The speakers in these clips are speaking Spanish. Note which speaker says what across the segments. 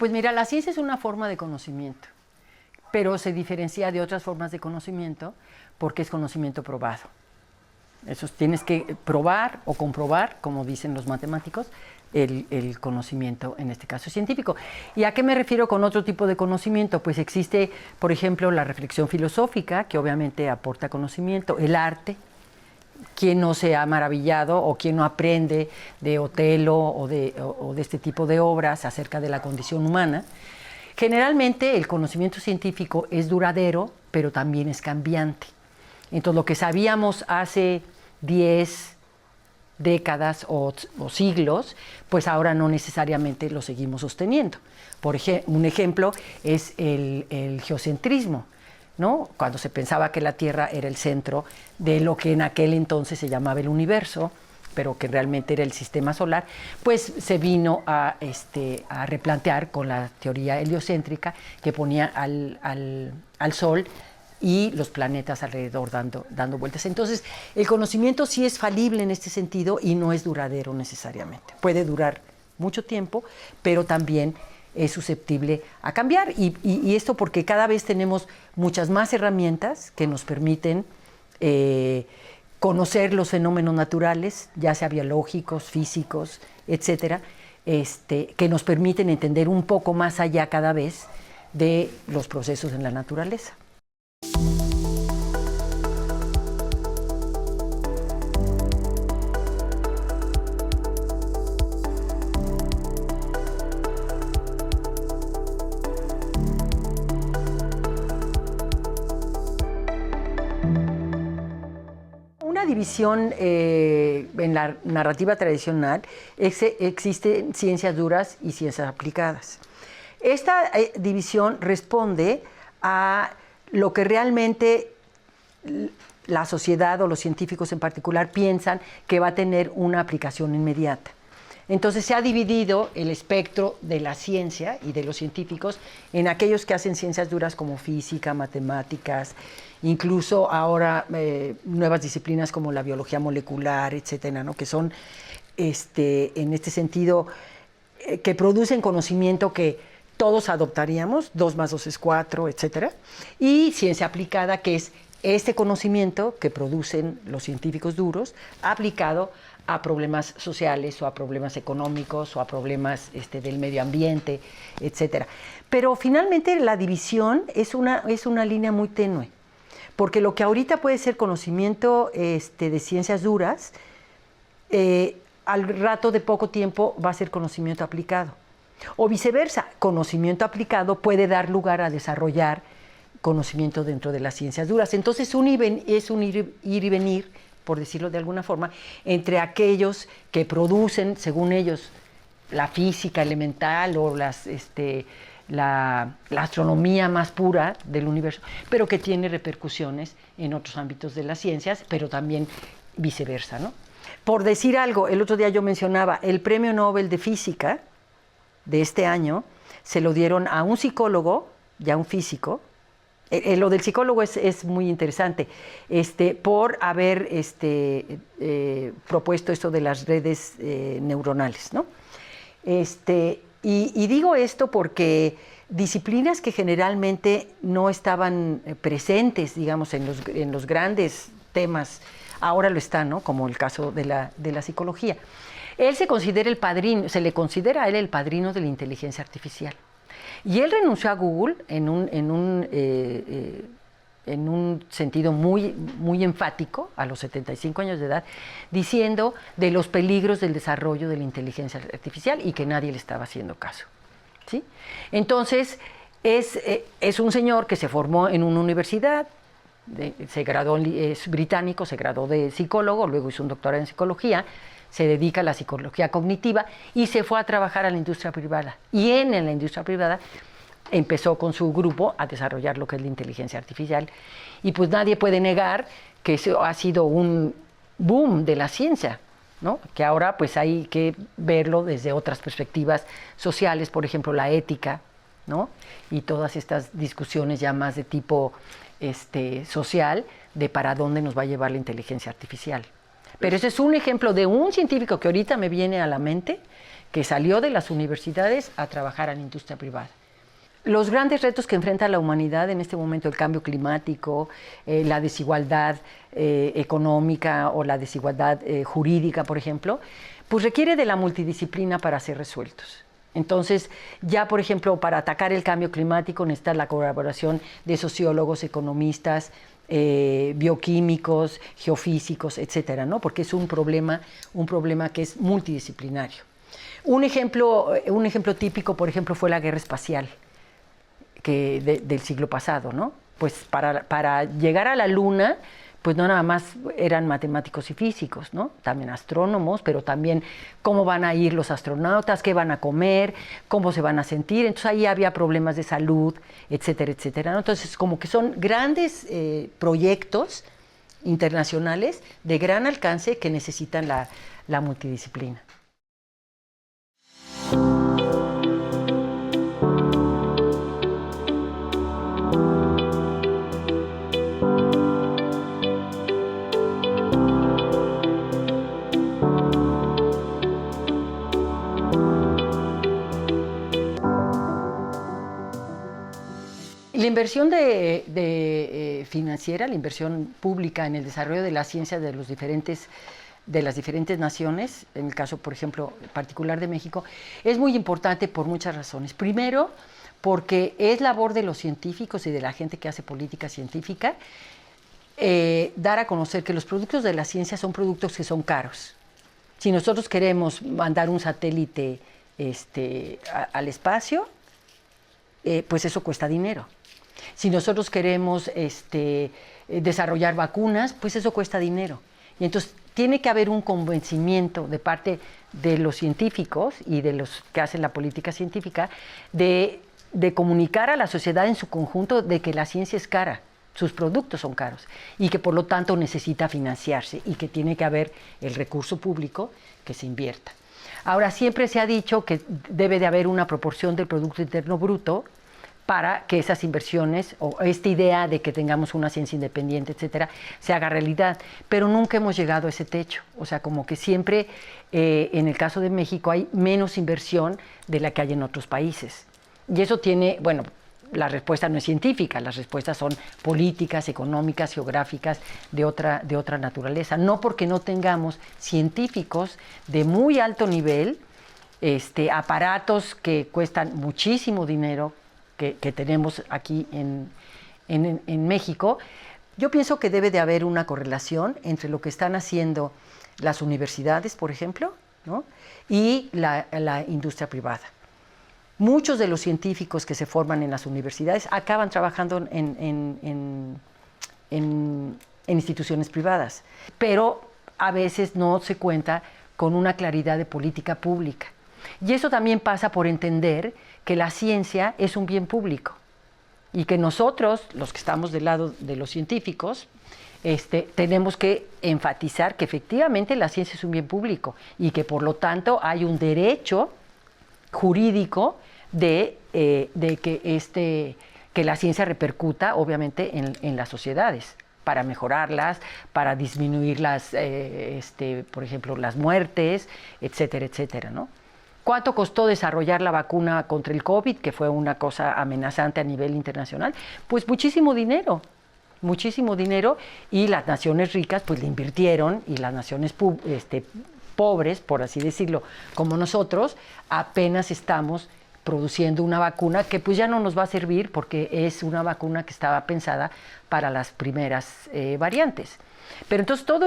Speaker 1: pues mira, la ciencia es una forma de conocimiento, pero se diferencia de otras formas de conocimiento porque es conocimiento probado. Eso tienes que probar o comprobar, como dicen los matemáticos, el conocimiento, en este caso científico. ¿Y a qué me refiero con otro tipo de conocimiento? Pues existe, por ejemplo, la reflexión filosófica, que obviamente aporta conocimiento, el arte. ¿Quién no se ha maravillado o quién no aprende de Otelo o de este tipo de obras acerca de la condición humana? Generalmente el conocimiento científico es duradero, pero también es cambiante. Entonces, lo que sabíamos hace 10 décadas o siglos, pues ahora no necesariamente lo seguimos sosteniendo. Un ejemplo es el geocentrismo, ¿no? Cuando se pensaba que la Tierra era el centro de lo que en aquel entonces se llamaba el universo, pero que realmente era el sistema solar, pues se vino a replantear con la teoría heliocéntrica que ponía al Sol y los planetas alrededor dando vueltas. Entonces, el conocimiento sí es falible en este sentido y no es duradero necesariamente. Puede durar mucho tiempo, pero también es susceptible a cambiar. Y esto porque cada vez tenemos muchas más herramientas que nos permiten conocer los fenómenos naturales, ya sea biológicos, físicos, etcétera, que nos permiten entender un poco más allá cada vez de los procesos en la naturaleza. Una división en la narrativa tradicional existen ciencias duras y ciencias aplicadas. Esta división responde a lo que realmente la sociedad o los científicos en particular piensan que va a tener una aplicación inmediata. Entonces se ha dividido el espectro de la ciencia y de los científicos en aquellos que hacen ciencias duras como física, matemáticas, incluso ahora nuevas disciplinas como la biología molecular, etcétera, ¿no? Que son, en este sentido, que producen conocimiento que todos adoptaríamos, 2 más 2 es 4, etcétera, y ciencia aplicada, que es este conocimiento que producen los científicos duros aplicado a problemas sociales o a problemas económicos o a problemas del medio ambiente, etcétera. Pero finalmente la división es una línea muy tenue, porque lo que ahorita puede ser conocimiento de ciencias duras, al rato de poco tiempo va a ser conocimiento aplicado. O viceversa, conocimiento aplicado puede dar lugar a desarrollar conocimiento dentro de las ciencias duras. Entonces es un ir y venir, por decirlo de alguna forma, entre aquellos que producen, según ellos, la física elemental o la astronomía más pura del universo, pero que tiene repercusiones en otros ámbitos de las ciencias, pero también viceversa, ¿no? Por decir algo, el otro día yo mencionaba el Premio Nobel de Física de este año, se lo dieron a un psicólogo y a un físico. Lo del psicólogo es muy interesante, por haber propuesto esto de las redes neuronales, ¿no? Y digo esto porque disciplinas que generalmente no estaban presentes, digamos, en los grandes temas, ahora lo están, ¿no? Como el caso de la psicología. Él se le considera a él el padrino de la inteligencia artificial. Y él renunció a Google en un sentido muy, muy enfático, a los 75 años de edad, diciendo de los peligros del desarrollo de la inteligencia artificial y que nadie le estaba haciendo caso, ¿sí? Entonces, es un señor que se formó en una universidad, se graduó, es británico, se graduó de psicólogo, luego hizo un doctorado en psicología, se dedica a la psicología cognitiva y se fue a trabajar a la industria privada. Y en la industria privada empezó con su grupo a desarrollar lo que es la inteligencia artificial. Y pues nadie puede negar que eso ha sido un boom de la ciencia, ¿no? Que ahora pues hay que verlo desde otras perspectivas sociales, por ejemplo la ética, ¿no? Y todas estas discusiones ya más de tipo social de para dónde nos va a llevar la inteligencia artificial. Pero ese es un ejemplo de un científico que ahorita me viene a la mente, que salió de las universidades a trabajar en la industria privada. Los grandes retos que enfrenta la humanidad en este momento, el cambio climático, la desigualdad económica o la desigualdad jurídica, por ejemplo, pues requiere de la multidisciplina para ser resueltos. Entonces, ya por ejemplo, para atacar el cambio climático necesita la colaboración de sociólogos, economistas, bioquímicos, geofísicos, etcétera, ¿no? Porque es un problema que es multidisciplinario. Un ejemplo típico, por ejemplo, fue la guerra espacial del siglo pasado, ¿no? Pues para llegar a la Luna, pues no nada más eran matemáticos y físicos, ¿no? También astrónomos, pero también cómo van a ir los astronautas, qué van a comer, cómo se van a sentir. Entonces ahí había problemas de salud, etcétera, etcétera, ¿no? Entonces como que son grandes proyectos internacionales de gran alcance que necesitan la multidisciplina. La inversión financiera, la inversión pública en el desarrollo de la ciencia de las diferentes naciones, en el caso, por ejemplo, particular de México, es muy importante por muchas razones. Primero, porque es labor de los científicos y de la gente que hace política científica dar a conocer que los productos de la ciencia son productos que son caros. Si nosotros queremos mandar un satélite al espacio, pues eso cuesta dinero. Si nosotros queremos desarrollar vacunas, pues eso cuesta dinero. Y entonces tiene que haber un convencimiento de parte de los científicos y de los que hacen la política científica de comunicar a la sociedad en su conjunto de que la ciencia es cara, sus productos son caros y que por lo tanto necesita financiarse y que tiene que haber el recurso público que se invierta. Ahora, siempre se ha dicho que debe de haber una proporción del Producto Interno Bruto para que esas inversiones o esta idea de que tengamos una ciencia independiente, etcétera, se haga realidad. Pero nunca hemos llegado a ese techo. O sea, como que siempre, en el caso de México, hay menos inversión de la que hay en otros países. Y eso tiene, bueno, la respuesta no es científica, las respuestas son políticas, económicas, geográficas, de otra naturaleza. No porque no tengamos científicos de muy alto nivel, aparatos que cuestan muchísimo dinero, que tenemos aquí en México. Yo pienso que debe de haber una correlación entre lo que están haciendo las universidades, por ejemplo, ¿no? Y la industria privada. Muchos de los científicos que se forman en las universidades acaban trabajando en instituciones privadas, pero a veces no se cuenta con una claridad de política pública. Y eso también pasa por entender que la ciencia es un bien público y que nosotros, los que estamos del lado de los científicos, tenemos que enfatizar que efectivamente la ciencia es un bien público y que por lo tanto hay un derecho jurídico de que la ciencia repercuta obviamente en las sociedades para mejorarlas, para disminuir por ejemplo, las muertes, etcétera, etcétera, ¿no? ¿Cuánto costó desarrollar la vacuna contra el COVID, que fue una cosa amenazante a nivel internacional? Pues muchísimo dinero, y las naciones ricas pues le invirtieron y las naciones pobres, por así decirlo, como nosotros, apenas estamos produciendo una vacuna que pues ya no nos va a servir porque es una vacuna que estaba pensada para las primeras variantes. Pero entonces todo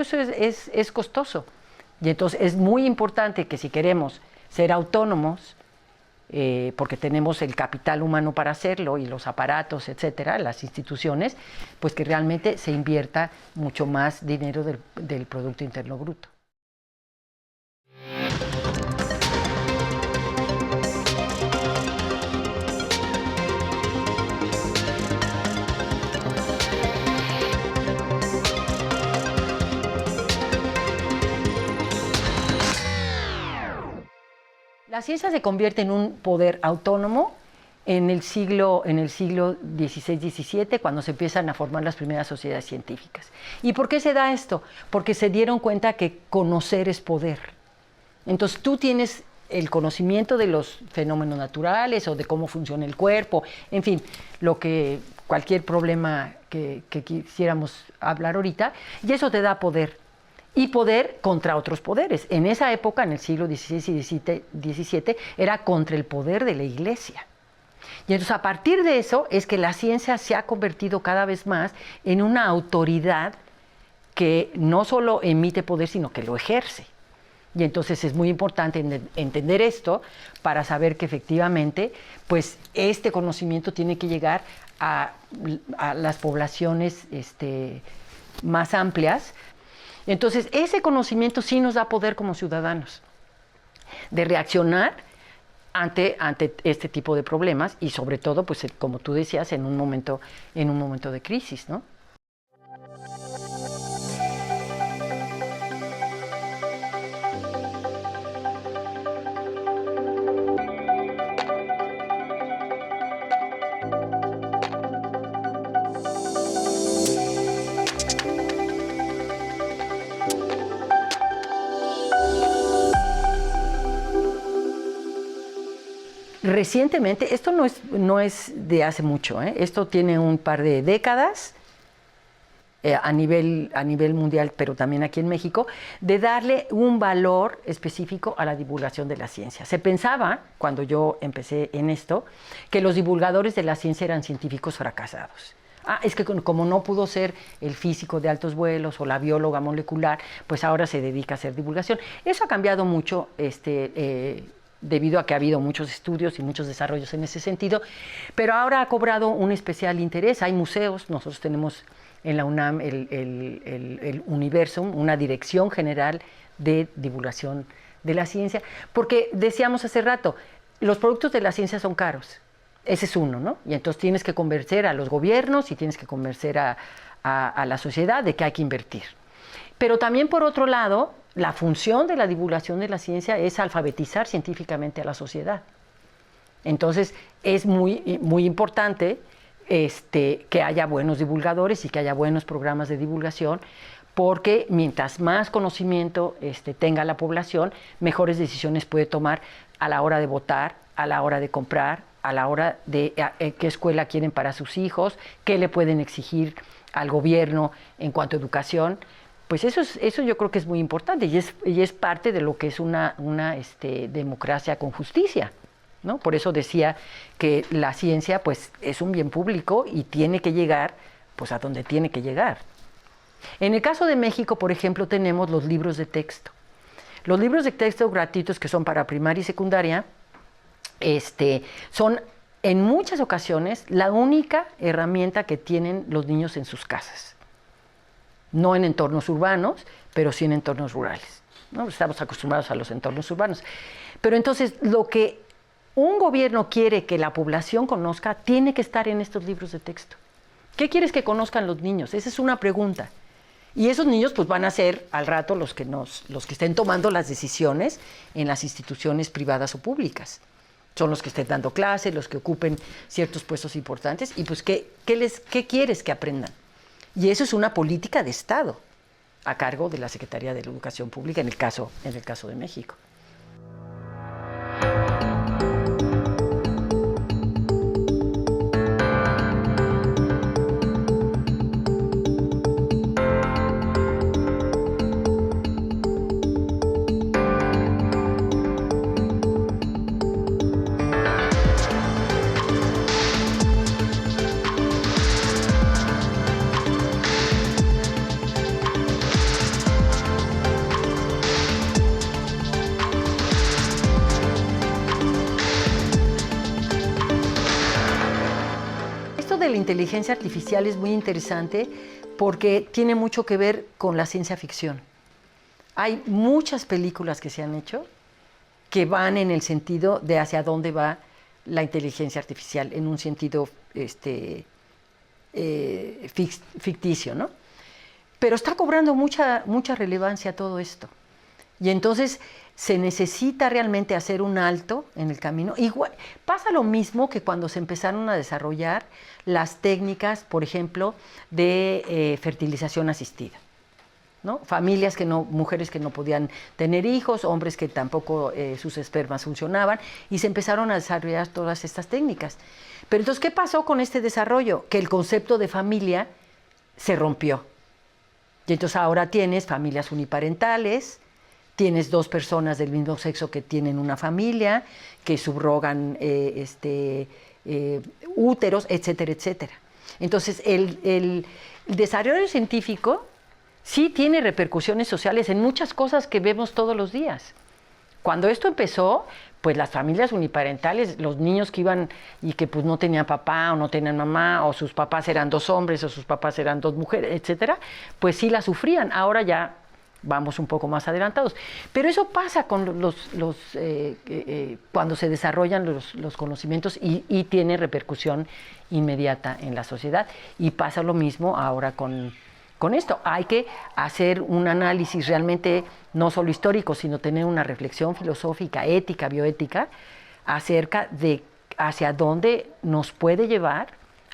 Speaker 1: eso es costoso. Y entonces es muy importante que si queremos ser autónomos, porque tenemos el capital humano para hacerlo y los aparatos, etcétera, las instituciones, pues que realmente se invierta mucho más dinero del Producto Interno Bruto. La ciencia se convierte en un poder autónomo en el siglo XVI-XVII, cuando se empiezan a formar las primeras sociedades científicas. ¿Y por qué se da esto? Porque se dieron cuenta que conocer es poder. Entonces tú tienes el conocimiento de los fenómenos naturales o de cómo funciona el cuerpo, en fin, cualquier problema que quisiéramos hablar ahorita, y eso te da poder. Y poder contra otros poderes. En esa época, en el siglo XVI y XVII, era contra el poder de la Iglesia. Y entonces a partir de eso es que la ciencia se ha convertido cada vez más en una autoridad que no solo emite poder, sino que lo ejerce. Y entonces es muy importante entender esto para saber que efectivamente, pues este conocimiento tiene que llegar a las poblaciones más amplias. Entonces ese conocimiento sí nos da poder como ciudadanos de reaccionar ante este tipo de problemas y sobre todo, pues como tú decías, en un momento de crisis, ¿no? Recientemente, esto no es de hace mucho, esto tiene un par de décadas a nivel mundial, pero también aquí en México, de darle un valor específico a la divulgación de la ciencia. Se pensaba, cuando yo empecé en esto, que los divulgadores de la ciencia eran científicos fracasados. Es que como no pudo ser el físico de altos vuelos o la bióloga molecular, pues ahora se dedica a hacer divulgación. Eso ha cambiado mucho, debido a que ha habido muchos estudios y muchos desarrollos en ese sentido, pero ahora ha cobrado un especial interés. Hay museos, nosotros tenemos en la UNAM el Universum, una dirección general de divulgación de la ciencia, porque decíamos hace rato, los productos de la ciencia son caros, ese es uno, ¿no? Y entonces tienes que convencer a los gobiernos y tienes que convencer a la sociedad de que hay que invertir. Pero también, por otro lado, la función de la divulgación de la ciencia es alfabetizar científicamente a la sociedad. Entonces, es muy, muy importante que haya buenos divulgadores y que haya buenos programas de divulgación, porque mientras más conocimiento tenga la población, mejores decisiones puede tomar a la hora de votar, a la hora de comprar, a la hora de qué escuela quieren para sus hijos, qué le pueden exigir al gobierno en cuanto a educación. Pues eso yo creo que es muy importante y es parte de lo que es una democracia con justicia, ¿no? Por eso decía que la ciencia pues, es un bien público y tiene que llegar pues, a donde tiene que llegar. En el caso de México, por ejemplo, tenemos los libros de texto. Los libros de texto gratuitos que son para primaria y secundaria son en muchas ocasiones la única herramienta que tienen los niños en sus casas. No en entornos urbanos, pero sí en entornos rurales, ¿no? Estamos acostumbrados a los entornos urbanos. Pero entonces, lo que un gobierno quiere que la población conozca, tiene que estar en estos libros de texto. ¿Qué quieres que conozcan los niños? Esa es una pregunta. Y esos niños pues, van a ser al rato los que estén tomando las decisiones en las instituciones privadas o públicas. Son los que estén dando clases, los que ocupen ciertos puestos importantes. Y pues, ¿qué quieres que aprendan? Y eso es una política de Estado a cargo de la Secretaría de la Educación Pública en el caso de México. La inteligencia artificial es muy interesante porque tiene mucho que ver con la ciencia ficción. Hay muchas películas que se han hecho que van en el sentido de hacia dónde va la inteligencia artificial, en un sentido ficticio, ¿no? Pero está cobrando mucha relevancia todo esto. Y entonces se necesita realmente hacer un alto en el camino. Igual, pasa lo mismo que cuando se empezaron a desarrollar las técnicas, por ejemplo, de fertilización asistida, ¿no? Familias que no, mujeres que no podían tener hijos, hombres que tampoco sus espermas funcionaban, y se empezaron a desarrollar todas estas técnicas. Pero entonces, ¿qué pasó con este desarrollo? Que el concepto de familia se rompió. Y entonces ahora tienes familias uniparentales, tienes dos personas del mismo sexo que tienen una familia, que subrogan úteros, etcétera, etcétera. Entonces, el desarrollo científico sí tiene repercusiones sociales en muchas cosas que vemos todos los días. Cuando esto empezó, pues las familias uniparentales, los niños que iban y que pues no tenían papá o no tenían mamá, o sus papás eran dos hombres o sus papás eran dos mujeres, etcétera, pues sí la sufrían. Ahora ya vamos un poco más adelantados. Pero eso pasa con cuando se desarrollan los conocimientos y tiene repercusión inmediata en la sociedad. Y pasa lo mismo ahora con esto. Hay que hacer un análisis realmente no solo histórico, sino tener una reflexión filosófica, ética, bioética, acerca de hacia dónde nos puede llevar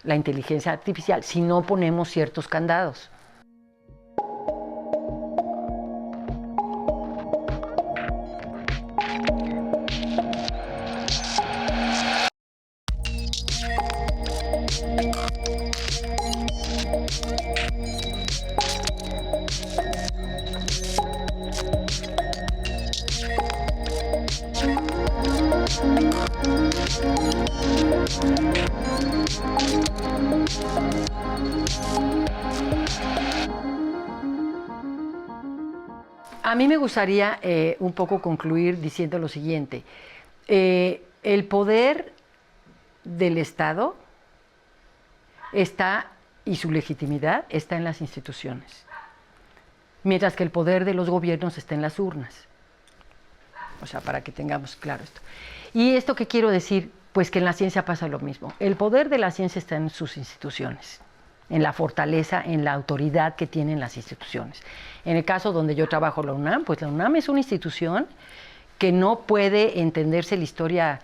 Speaker 1: la inteligencia artificial si no ponemos ciertos candados. A mí me gustaría un poco concluir diciendo lo siguiente. El poder del Estado está, y su legitimidad está en las instituciones, mientras que el poder de los gobiernos está en las urnas. O sea, para que tengamos claro esto. ¿Y esto qué quiero decir? Pues que en la ciencia pasa lo mismo. El poder de la ciencia está en sus instituciones, en la fortaleza, en la autoridad que tienen las instituciones. En el caso donde yo trabajo, la UNAM, pues la UNAM es una institución que no puede entenderse la historia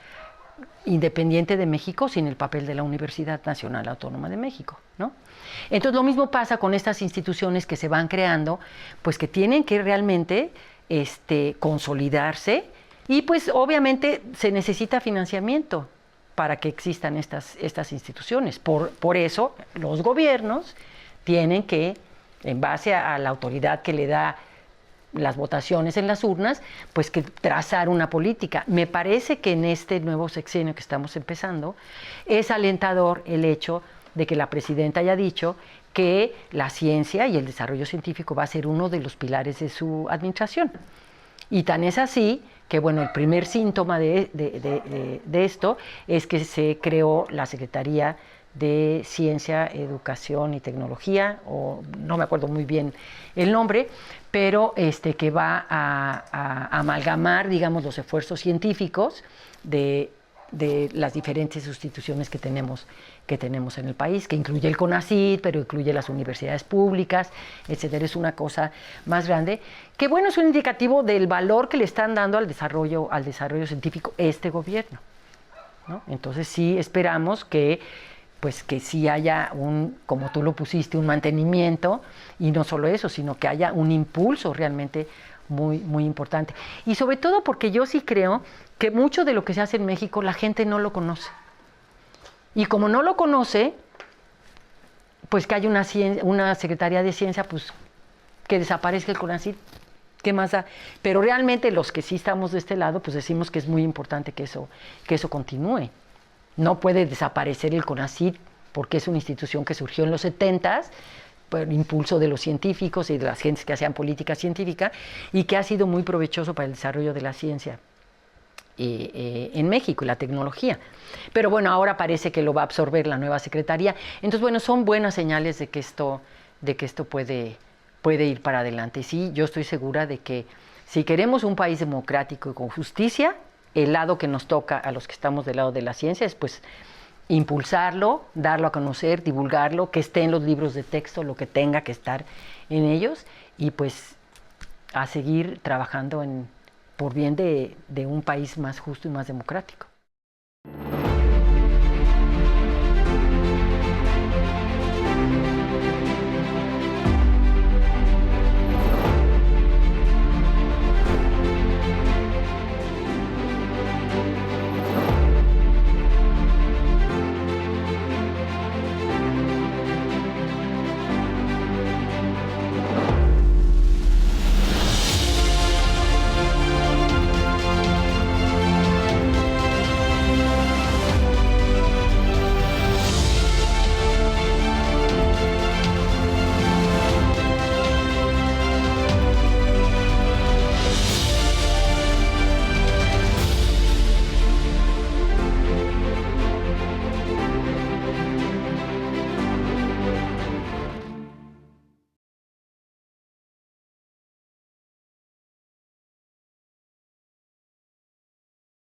Speaker 1: independiente de México sin el papel de la Universidad Nacional Autónoma de México, ¿no? Entonces lo mismo pasa con estas instituciones que se van creando, pues que tienen que realmente consolidarse, y pues obviamente se necesita financiamiento para que existan estas instituciones. Por eso los gobiernos tienen que, en base a la autoridad que le da las votaciones en las urnas, pues que trazar una política. Me parece que en este nuevo sexenio que estamos empezando es alentador el hecho de que la presidenta haya dicho que la ciencia y el desarrollo científico va a ser uno de los pilares de su administración. Y tan es así que, bueno, el primer síntoma de esto es que se creó la Secretaría de Ciencia, Educación y Tecnología, o no me acuerdo muy bien el nombre, pero que va a amalgamar, digamos, los esfuerzos científicos de las diferentes instituciones que tenemos en el país, que incluye el CONACYT, pero incluye las universidades públicas, etcétera. Es una cosa más grande, que bueno, es un indicativo del valor que le están dando al desarrollo científico este gobierno, ¿no? Entonces sí esperamos que sí haya como tú lo pusiste, un mantenimiento, y no solo eso, sino que haya un impulso realmente muy, muy importante. Y sobre todo porque yo sí creo que mucho de lo que se hace en México la gente no lo conoce. Y como no lo conoce, pues que haya una Secretaría de Ciencia, pues que desaparezca el CONACYT, ¿qué más da? Pero realmente los que sí estamos de este lado, pues decimos que es muy importante que eso continúe. No puede desaparecer el CONACYT porque es una institución que surgió en los 70s por impulso de los científicos y de las gentes que hacían política científica, y que ha sido muy provechoso para el desarrollo de la ciencia en México y la tecnología. Pero bueno, ahora parece que lo va a absorber la nueva secretaría. Entonces, bueno, son buenas señales de que esto puede ir para adelante. Y sí, yo estoy segura de que si queremos un país democrático y con justicia, el lado que nos toca a los que estamos del lado de la ciencia es pues impulsarlo, darlo a conocer, divulgarlo, que esté en los libros de texto, lo que tenga que estar en ellos, y pues a seguir trabajando por bien de un país más justo y más democrático.